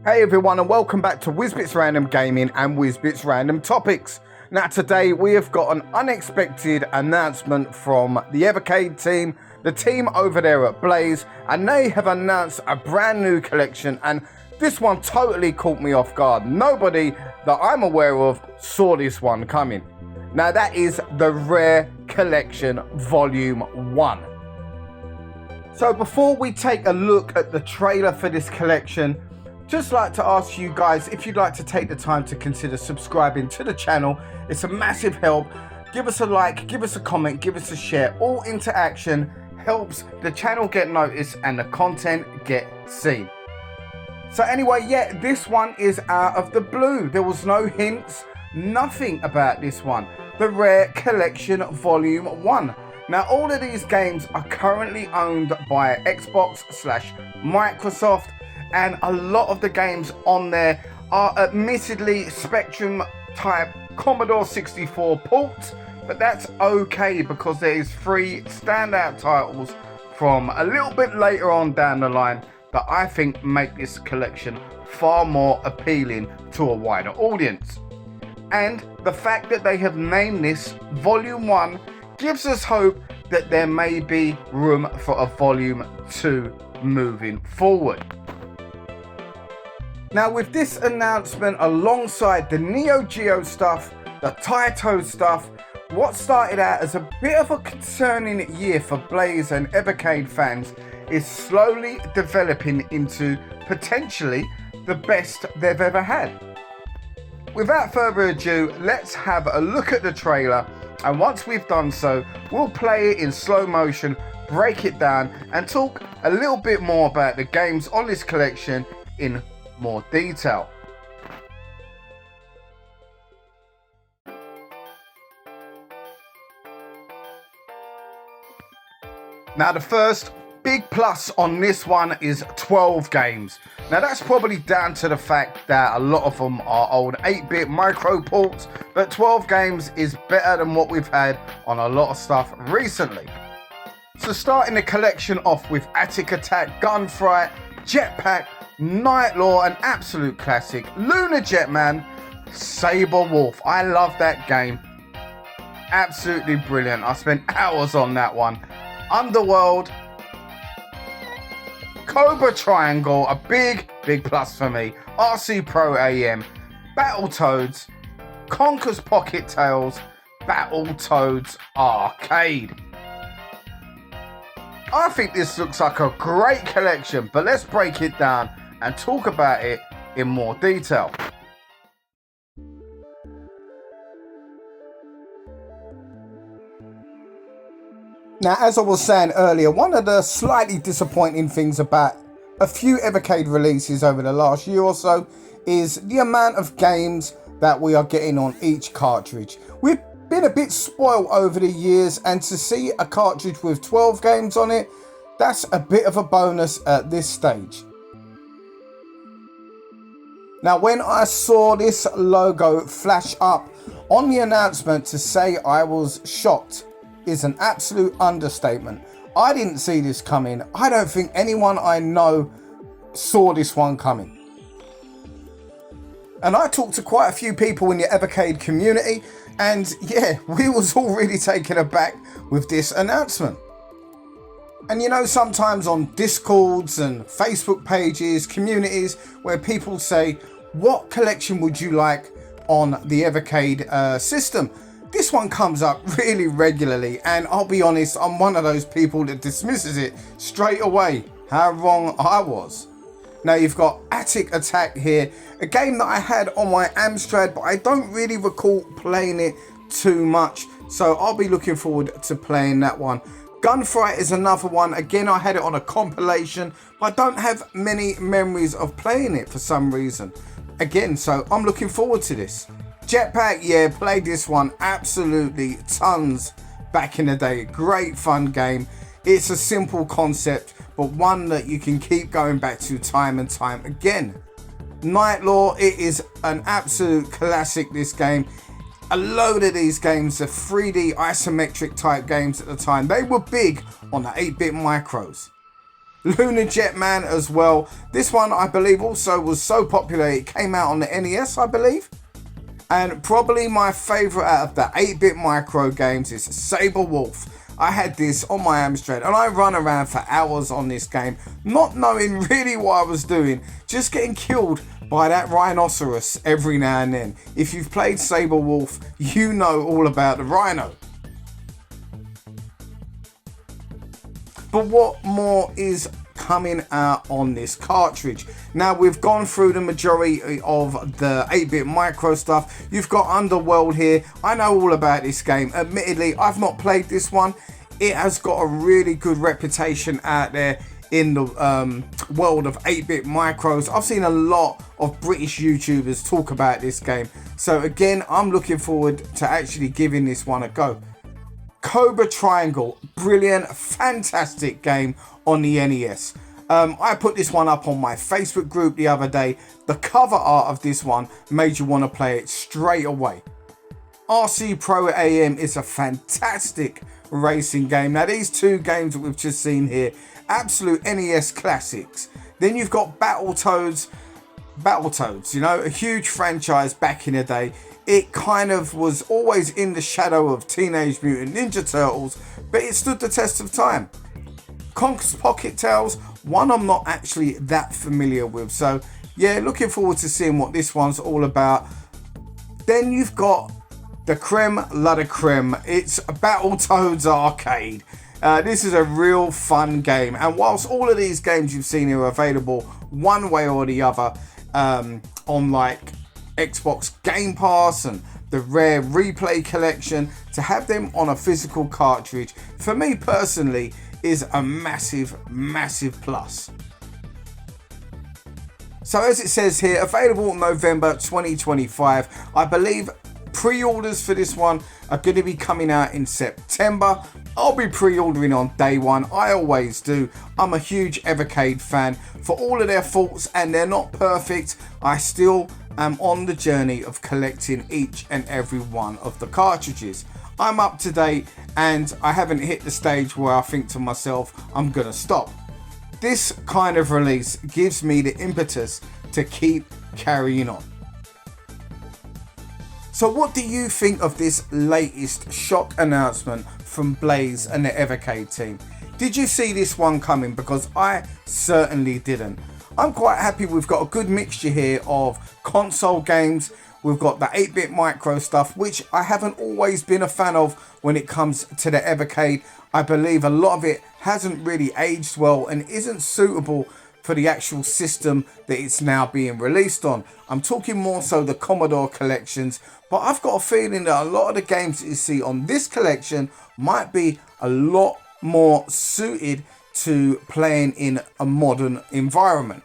Hey everyone, and welcome back to Whizbits Random Gaming and Whizbits Random Topics. Now today we have got an unexpected announcement from the Evercade team, the team over there at Blaze, and they have announced a brand new collection, and this one totally caught me off guard. Nobody that I'm aware of saw this one coming. Now that is the Rare Collection Volume 1. So before we take a look at the trailer for this collection, just like to ask you guys if you'd like to take the time to consider subscribing to the channel. It's a massive help. Give us a like, give us a comment, give us a share. All interaction helps the channel get noticed and the content get seen. So anyway, yeah, this one is out of the blue. There was no hints, nothing about this one. The Rare Collection Volume 1. Now all of these games are currently owned by Xbox/Microsoft, and a lot of the games on there are admittedly Spectrum type Commodore 64 ports, but that's okay because there is 3 standout titles from a little bit later on down the line that I think make this collection far more appealing to a wider audience. And the fact that they have named this Volume 1 gives us hope that there may be room for a Volume 2 moving forward. Now with this announcement alongside the Neo Geo stuff, the Taito stuff, what started out as a bit of a concerning year for Blaze and Evercade fans is slowly developing into potentially the best they've ever had. Without further ado, let's have a look at the trailer, and once we've done so, we'll play it in slow motion, break it down, and talk a little bit more about the games on this collection in more detail. Now the first big plus on this one is 12 games. Now that's probably down to the fact that a lot of them are old 8-bit micro ports, but 12 games is better than what we've had on a lot of stuff recently. So starting the collection off with Attic Attack, Gunfight, Jetpack, Night Law, an absolute classic, Lunar Jetman, Saber Wolf. I love that game. Absolutely brilliant. I spent hours on that one. Underworld, Cobra Triangle, a big plus for me. RC Pro AM, Battletoads, Conker's Pocket Tales, Battletoads Arcade. I think this looks like a great collection, but let's break it down and talk about it in more detail. Now, as I was saying earlier, one of the slightly disappointing things about a few Evercade releases over the last year or so is the amount of games that we are getting on each cartridge. We've been a bit spoiled over the years, and to see a cartridge with 12 games on it, that's a bit of a bonus at this stage. Now when I saw this logo flash up on the announcement, to say I was shocked is an absolute understatement. I didn't see this coming. I don't think anyone I know saw this one coming. And I talked to quite a few people in the Evercade community, and yeah, we was all really taken aback with this announcement. And you know, sometimes on Discords and Facebook pages, communities, where people say, what collection would you like on the Evercade system? This one comes up really regularly, and I'll be honest, I'm one of those people that dismisses it straight away. How wrong I was. Now you've got Attic Attack here, a game that I had on my Amstrad, but I don't really recall playing it too much, so I'll be looking forward to playing that one. Gunfight is another one. Again, I had it on a compilation, but I don't have many memories of playing it for some reason. Again, so I'm looking forward to this. Jetpack, yeah, played this one absolutely tons back in the day. Great fun game. It's a simple concept, but one that you can keep going back to time and time again. Night Law, it is an absolute classic, this game. A load of these games are 3D isometric type games at the time. They were big on the 8-bit micros. Lunar Jetman as well. This one I believe also was so popular it came out on the NES, I believe. And probably my favourite out of the 8-bit micro games is Sabre Wolf. I had this on my Amstrad and I run around for hours on this game, not knowing really what I was doing, just getting killed by that rhinoceros every now and then. If you've played Sabre Wolf, you know all about the rhino. But what more is coming out on this cartridge? Now we've gone through the majority of the 8-bit micro stuff. You've got Underworld here. I know all about this game. Admittedly, I've not played this one. It has got a really good reputation out there in the world of 8-bit micros. I've seen a lot of British YouTubers talk about this game. So again, I'm looking forward to actually giving this one a go. Cobra Triangle, brilliant, fantastic game on the NES. I put this one up on my Facebook group the other day. The cover art of this one made you want to play it straight away. RC Pro AM is a fantastic racing game. Now these two games that we've just seen here, absolute NES classics. Then you've got Battletoads, you know, a huge franchise back in the day. It kind of was always in the shadow of Teenage Mutant Ninja Turtles, but it stood the test of time. Conker's Pocket Tales, one I'm not actually that familiar with. So yeah, looking forward to seeing what this one's all about. Then you've got the creme la de creme. It's Battletoads Arcade. This is a real fun game. And whilst all of these games you've seen here are available one way or the other on like Xbox Game Pass and the Rare Replay collection, to have them on a physical cartridge, for me personally, is a massive plus. So as it says here, available November 2025. I believe pre-orders for this one are going to be coming out in September. I'll be pre-ordering on day one. I always do. I'm a huge Evercade fan. For all of their faults, and they're not perfect, I still am on the journey of collecting each and every one of the cartridges. I'm up to date and I haven't hit the stage where I think to myself, I'm gonna stop. This kind of release gives me the impetus to keep carrying on. So what do you think of this latest shock announcement from Blaze and the Evercade team? Did you see this one coming? Because I certainly didn't. I'm quite happy we've got a good mixture here of console games. We've got the 8-bit micro stuff, which I haven't always been a fan of when it comes to the Evercade. I believe a lot of it hasn't really aged well and isn't suitable for the actual system that it's now being released on. I'm talking more so the Commodore collections, but I've got a feeling that a lot of the games that you see on this collection might be a lot more suited to playing in a modern environment.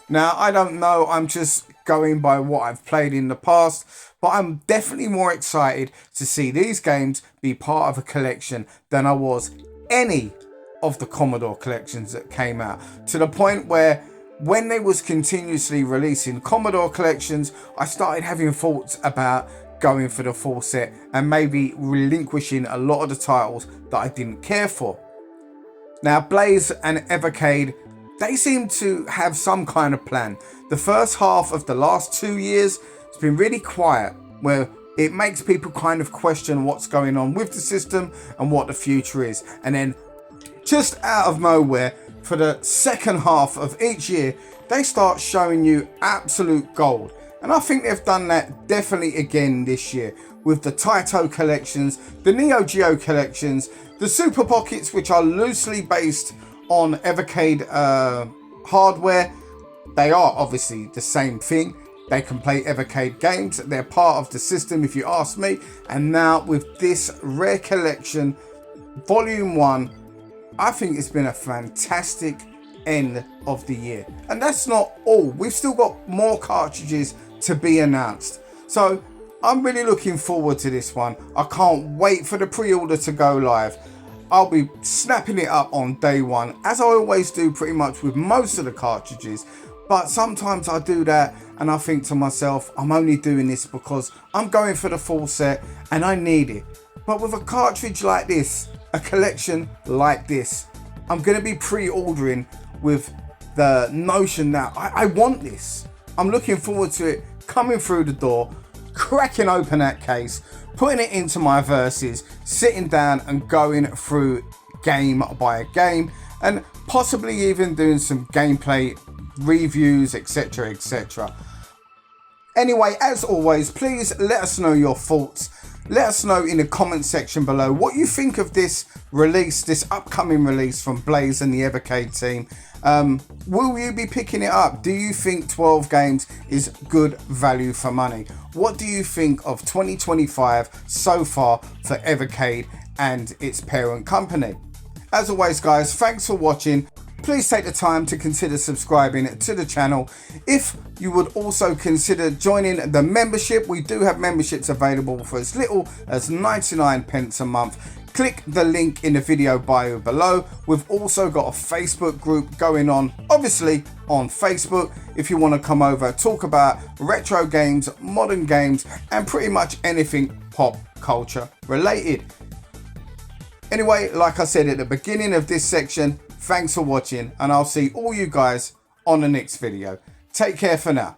Now, I don't know, I'm just going by what I've played in the past, but I'm definitely more excited to see these games be part of a collection than I was any of the Commodore collections that came out, to the point where when they was continuously releasing Commodore collections, I started having thoughts about going for the full set and maybe relinquishing a lot of the titles that I didn't care for. Now, Blaze and Evercade, they seem to have some kind of plan. The first half of the last 2 years has been really quiet, where it makes people kind of question what's going on with the system and what the future is. And then just out of nowhere, for the second half of each year, they start showing you absolute gold. And I think they've done that definitely again this year with the Taito collections, the Neo Geo collections, the Super Pockets, which are loosely based on Evercade hardware. They are obviously the same thing. They can play Evercade games. They're part of the system, if you ask me. And now with this Rare Collection Volume 1, I think it's been a fantastic end of the year. And that's not all. We've still got more cartridges to be announced. So I'm really looking forward to this one. I can't wait for the pre-order to go live. I'll be snapping it up on day one, as I always do pretty much with most of the cartridges. But sometimes I do that and I think to myself, I'm only doing this because I'm going for the full set and I need it. But with a cartridge like this, a collection like this, I'm going to be pre-ordering with the notion that I want this. I'm looking forward to it coming through the door, cracking open that case, putting it into my verses, sitting down and going through game by game, and possibly even doing some gameplay reviews, etc, etc. Anyway, as always, please let us know your thoughts. Let us know in the comment section below what you think of this release, this upcoming release from Blaze and the Evercade team. Will you be picking it up? Do you think 12 games is good value for money? What do you think of 2025 so far for Evercade and its parent company? As always, guys, thanks for watching. Please take the time to consider subscribing to the channel. If you would also consider joining the membership, we do have memberships available for as little as 99 pence a month. Click the link in the video bio below. We've also got a Facebook group going on, obviously on Facebook, if you want to come over, talk about retro games, modern games, and pretty much anything pop culture related. Anyway, like I said at the beginning of this section, thanks for watching, and I'll see all you guys on the next video. Take care for now.